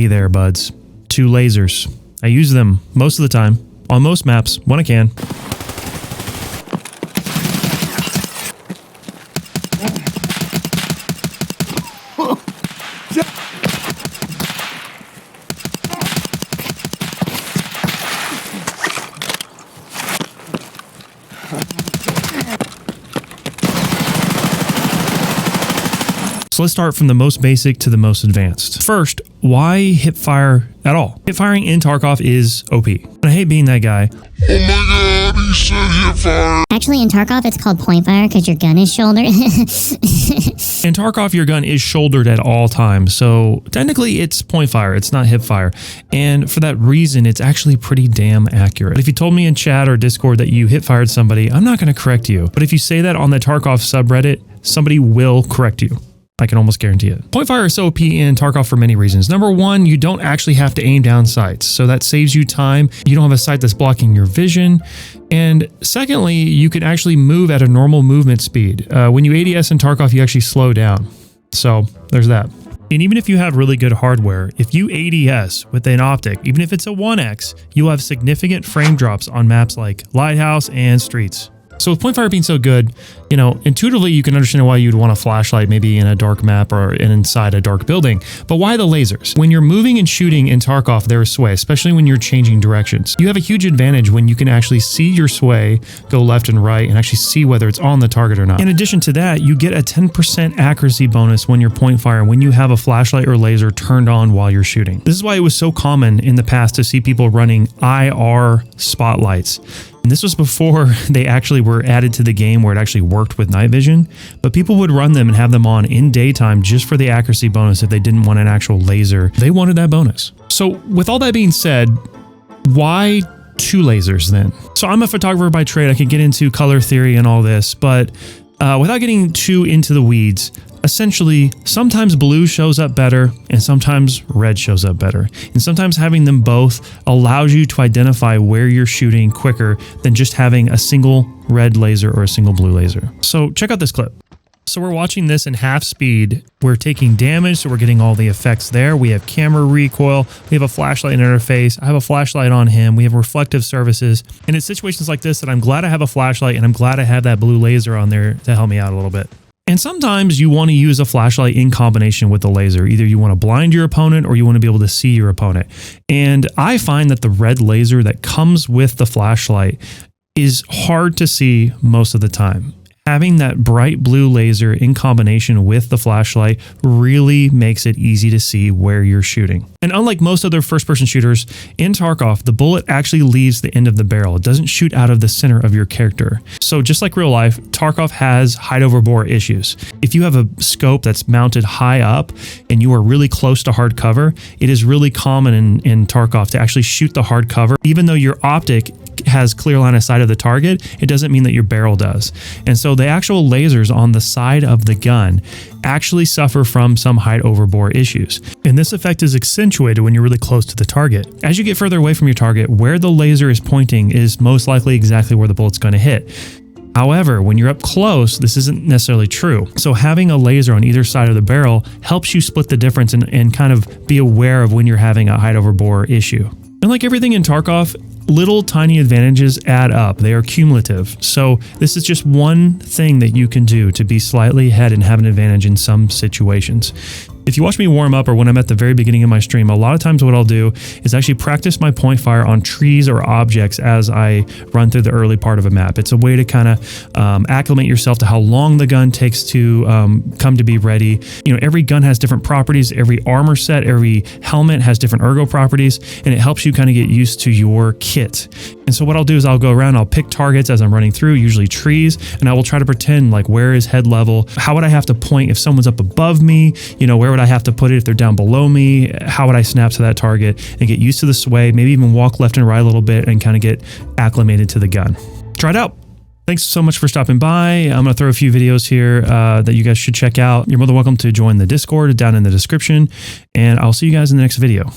there, buds. 2 lasers. I use them most of the time, on most maps, when I can. So let's start from the most basic to the most advanced. First, why hip fire at all? Hip firing in Tarkov is OP. And I hate being that guy. Oh my god, he said hip fire. Actually, in Tarkov, it's called point fire because your gun is shouldered. In Tarkov, your gun is shouldered at all times. So technically, it's point fire. It's not hip fire. And for that reason, it's actually pretty damn accurate. If you told me in chat or Discord that you hip fired somebody, I'm not going to correct you. But if you say that on the Tarkov subreddit, somebody will correct you. I can almost guarantee it. Point fire is so OP in Tarkov for many reasons. Number one, you don't actually have to aim down sights. So that saves you time. You don't have a sight that's blocking your vision. And secondly, you can actually move at a normal movement speed. When you ADS in Tarkov, you actually slow down. So there's that. And even if you have really good hardware, if you ADS with an optic, even if it's a 1x, you'll have significant frame drops on maps like Lighthouse and Streets. So with point fire being so good, you know, intuitively you can understand why you'd want a flashlight maybe in a dark map or inside a dark building. But why the lasers? When you're moving and shooting in Tarkov, there is sway, especially when you're changing directions. You have a huge advantage when you can actually see your sway go left and right and actually see whether it's on the target or not. In addition to that, you get a 10% accuracy bonus when you're point fire when you have a flashlight or laser turned on while you're shooting. This is why it was so common in the past to see people running IR spotlights. And this was before they actually were added to the game where it actually worked with night vision, but people would run them and have them on in daytime just for the accuracy bonus if they didn't want an actual laser. They wanted that bonus. So with all that being said, why 2 lasers then? So I'm a photographer by trade. I could get into color theory and all this, but without getting too into the weeds, essentially, sometimes blue shows up better and sometimes red shows up better. And sometimes having them both allows you to identify where you're shooting quicker than just having a single red laser or a single blue laser. So check out this clip. So we're watching this in half speed. We're taking damage, so we're getting all the effects there. We have camera recoil. We have a flashlight interface. I have a flashlight on him. We have reflective surfaces. And it's situations like this that I'm glad I have a flashlight and I'm glad I have that blue laser on there to help me out a little bit. And sometimes you want to use a flashlight in combination with the laser. Either you want to blind your opponent or you want to be able to see your opponent. And I find that the red laser that comes with the flashlight is hard to see most of the time. Having that bright blue laser in combination with the flashlight really makes it easy to see where you're shooting. And unlike most other first-person shooters, in Tarkov, the bullet actually leaves the end of the barrel. It doesn't shoot out of the center of your character. So just like real life, Tarkov has height over bore issues. If you have a scope that's mounted high up and you are really close to hard cover, it is really common in Tarkov to actually shoot the hard cover. Even though your optic has clear line of sight of the target, it doesn't mean that your barrel does. And so the actual lasers on the side of the gun actually suffer from some height over bore issues. And this effect is accentuated when you're really close to the target. As you get further away from your target, where the laser is pointing is most likely exactly where the bullet's going to hit. However, when you're up close, this isn't necessarily true. So having a laser on either side of the barrel helps you split the difference and kind of be aware of when you're having a height over bore issue. And like everything in Tarkov, little tiny advantages add up. They are cumulative. So this is just one thing that you can do to be slightly ahead and have an advantage in some situations. If you watch me warm up or when I'm at the very beginning of my stream, a lot of times what I'll do is actually practice my point fire on trees or objects as I run through the early part of a map. It's a way to kind of acclimate yourself to how long the gun takes to come to be ready. You know, every gun has different properties. Every armor set, every helmet has different ergo properties, and it helps you kind of get used to your kit. And so what I'll do is I'll go around, I'll pick targets as I'm running through, usually trees, and I will try to pretend like where is head level? How would I have to point if someone's up above me? You know, where would I have to put it if they're down below me? How would I snap to that target and get used to the sway, maybe even walk left and right a little bit and kind of get acclimated to the gun. Try it out. Thanks so much for stopping by. I'm going to throw a few videos here that you guys should check out. You're more than welcome to join the Discord down in the description, and I'll see you guys in the next video.